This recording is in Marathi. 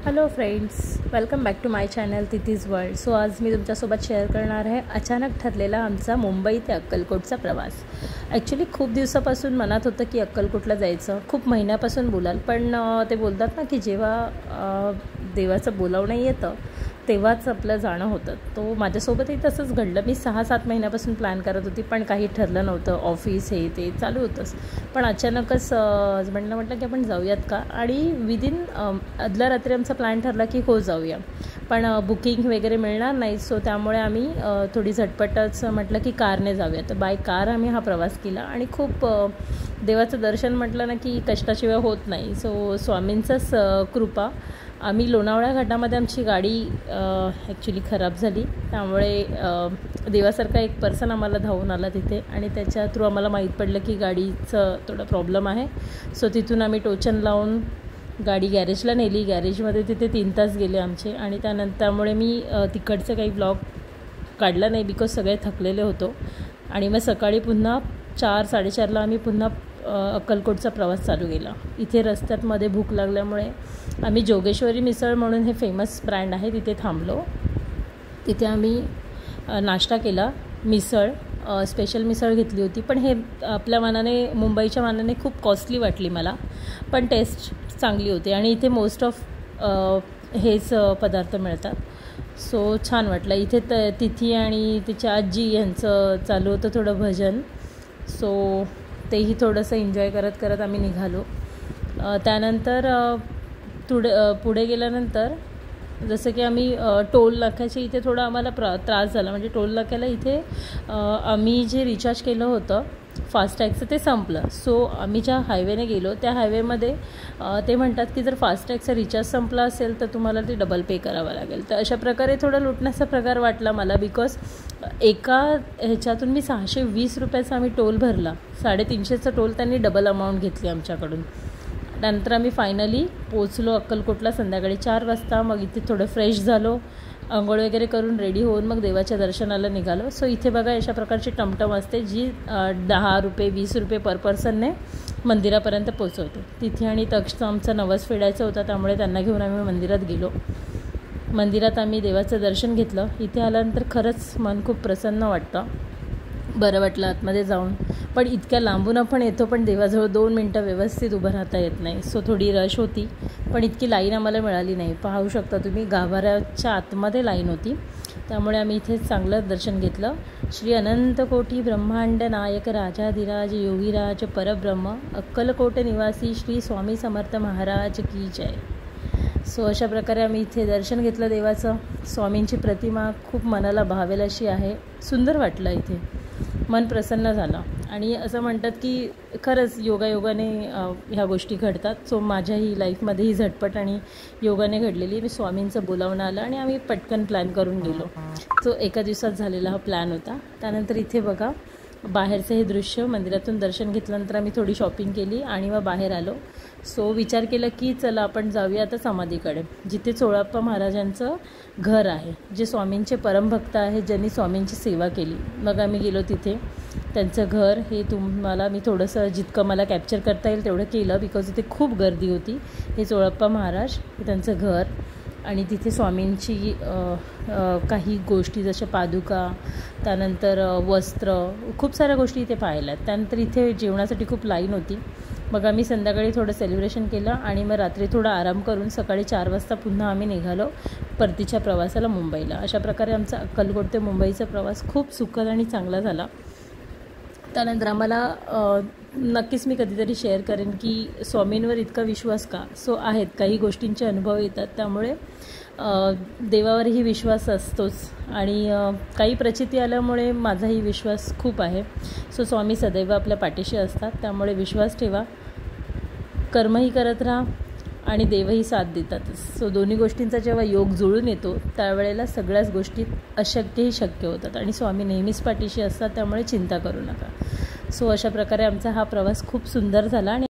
Hello friends, welcome back to my channel Tithi's world. So आज मी तुमच्यासोबत शेअर करणार आहे अचानक ठरलेला आमचा मुंबई ते अक्कलकोटचा प्रवास. ॲक्च्युली खूप दिवसापासून मनात होतं की अक्कलकोटला जायचं, खूप महिन्यापासून बोलाल, पण ते बोलतात ना की जेव्हा देवाचं बोलावणं येतं तेव्हाच आपलं जाणं होतं. तो माझ्यासोबतही तसंच घडलं. मी 6-7 महिन्यापासून प्लॅन करत होती, पण काही ठरलं नव्हतं. ऑफिस हे ते चालू होतंच, पण अचानकच म्हटलं की आपण जाऊयात का. आणि विदिन आदल्या रात्री आमचा प्लॅन ठरला की हो जाऊया, पण बुकिंग वगैरे मिळणार नाही. सो त्यामुळे आम्ही थोडी झटपटच म्हटलं की कारने जाऊया. तर बाय कार आम्ही हा प्रवास केला आणि खूप देवाचं दर्शन म्हटलं ना की कष्टाशिवाय होत नाही. सो स्वामींचंच कृपा. आम्ही लोणावळा घाटामध्ये आमची गाडी ॲक्च्युली खराब झाली, त्यामुळे देवासारखा एक पर्सन आम्हाला धावून आला तिथे आणि त्याच्या थ्रू आम्हाला माहीत पडलं की गाडीचं थोडा प्रॉब्लेम आहे. सो तिथून आम्ही टोचन लावून गाडी गॅरेजला नेली. गॅरेजमध्ये तिथे 3 तास गेले आमचे आणि त्यामुळे मी तिकडचं काही ब्लॉग काढला नाही, बिकॉज सगळे थकलेले होतो. आणि मग सकाळी पुन्हा 4-4:30ला आम्ही पुन्हा अक्कलकोटचा प्रवास चालू केला. इथे रस्त्यात मध्ये भूक लागल्यामुळे आम्ही जोगेश्वरी मिसळ म्हणून हे फेमस ब्रँड आहे तिथे थांबलो. तिथे आम्ही नाश्ता केला. मिसळ स्पेशल मिसळ घेतली होती, पण हे आपल्या मानाने मुंबईच्या मानाने खूप कॉस्टली वाटली मला, पण टेस्ट चांगली होती. आणि इथे मोस्ट ऑफ हेच पदार्थ मिळतात. सो छान वाटलं. इथे तिथी आणि तिच्या आजी यांचं चालू होतं थोडं भजन. सो तेही थोडंसं एन्जॉय करत करत आम्ही निघालो. त्यानंतर पुढे गेल्यानंतर जसं की आम्ही टोल नाक्याच्या इथे थोडं आम्हाला त्रास झाला. म्हणजे टोल नाक्याला इथे आम्ही जे रिचार्ज केलं होतं फास्टॅगचं ते संपलं. सो आम्ही ज्या हायवेने गेलो त्या हायवेमध्ये ते म्हणतात की जर फास्टॅगचा रिचार्ज संपला असेल तर तुम्हाला ते डबल पे करावं लागेल. तर अशा प्रकारे थोडा लुटण्याचा प्रकार वाटला मला, बिकॉज एका ह्याच्यातून मी 620 रुपयाचा आम्ही टोल भरला. 350चा टोल त्यांनी डबल अमाऊंट घेतली आमच्याकडून. त्यानंतर आम्ही फायनली पोचलो अक्कलकोटला संध्याकाळी 4 वाजता. मग इथे थोडं फ्रेश झालो, अंघोळ वगैरे करून रेडी होऊन मग देवाच्या दर्शनाला निघालो. सो इथे बघा अशा प्रकारची टमटम असते जी 10 रुपये 20 रुपये पर पर्सनने मंदिरापर्यंत पोचवते. तिथे आणि तक्षचं आमचं नवस फेडायचं होतं, त्यामुळे त्यांना घेऊन आम्ही मंदिरात गेलो. मंदिरात आम्ही देवाचं दर्शन घेतलं. इथे आल्यानंतर खरंच मन खूप प्रसन्न वाटतं, बरं वाटलं आतमध्ये जाऊन. पण इतक्या लांबून आपण येतो, पण देवाजवळ 2 मिनटं व्यवस्थित उभं राहता येत नाही. सो थोडी रश होती, पण इतकी लाईन आम्हाला मिळाली नाही. पाहू शकता तुम्ही, गाभाऱ्याच्या आतमध्ये लाईन होती. त्यामुळे आम्ही इथे चांगलं दर्शन घेतलं. श्री अनंत कोटी ब्रह्मांड नायक राजाधिराज योगीराज परब्रह्म अक्कलकोट निवासी श्री स्वामी समर्थ महाराज की जय. सो अशा प्रकारे आम्ही इथे दर्शन घेतलं देवाचं. स्वामींची प्रतिमा खूप मनाला भावेल अशी आहे. सुंदर वाटलं इथे, मन प्रसन्न झालं. आणि असं म्हणतात की खरंच योगायोगाने ह्या गोष्टी घडतात. सो माझ्याही लाईफमध्ये ही झटपट आणि योगाने घडलेली. मी स्वामींचं बोलावणं आलं आणि आम्ही पटकन प्लॅन करून गेलो. सो एका दिवसात झालेला हा प्लॅन होता. त्यानंतर इथे बघा बाहेरचं हे दृश्य. मंदिरातून दर्शन घेतल्यानंतर आम्ही थोडी शॉपिंग केली आणि मग बाहेर आलो. सो विचार केला की चला आपण जाऊया आता समाधीकडे, जिथे चोळाप्पा महाराजांचं घर आहे, जे स्वामींचे परमभक्त आहेत, ज्यांनी स्वामींची सेवा केली. मग आम्ही गेलो तिथे. त्यांचं घर हे तुम्हाला मी थोडंसं जितकं मला कॅप्चर करता येईल तेवढं केलं, बिकॉज इथे खूप गर्दी होती. हे चोळाप्पा महाराज हे त्यांचं घर. आणि तिथे स्वामींची काही गोष्टी जशा पादुका, त्यानंतर वस्त्र, खूप साऱ्या गोष्टी इथे पाहिल्यात. त्यानंतर इथे जेवणासाठी खूप लाईन होती. मग आम्ही संध्याकाळी थोडं सेलिब्रेशन केलं आणि मग रात्री थोडा आराम करून सकाळी 4 वाजता पुन्हा आम्ही निघालो परतीच्या प्रवासाला मुंबईला. अशा प्रकारे आमचा अक्कलकोट ते मुंबईचा प्रवास खूप सुखद आणि चांगला झाला. त्यानंतर आम्हाला नक्कीच मी कधीतरी शेअर करेन की स्वामींवर इतका विश्वास का. सो आहेत काही गोष्टींचे अनुभव येतात, त्यामुळे देवावरही विश्वास असतोच. आणि काही प्रचिती आल्यामुळे माझाही विश्वास खूप आहे. सो स्वामी सदैव आपल्या पाठीशी असतात, त्यामुळे विश्वास ठेवा, कर्मही करत राहा आणि देवही साथ देतातच. सो दोन्ही गोष्टींचा जेव्हा योग जुळून येतो त्यावेळेला सगळ्याच गोष्टी अशक्यही शक्य होतात. आणि स्वामी नेहमीच पाठीशी असतात, त्यामुळे चिंता करू नका. सो अशा प्रकारे आमचा हा प्रवास खूप सुंदर झाला. आणि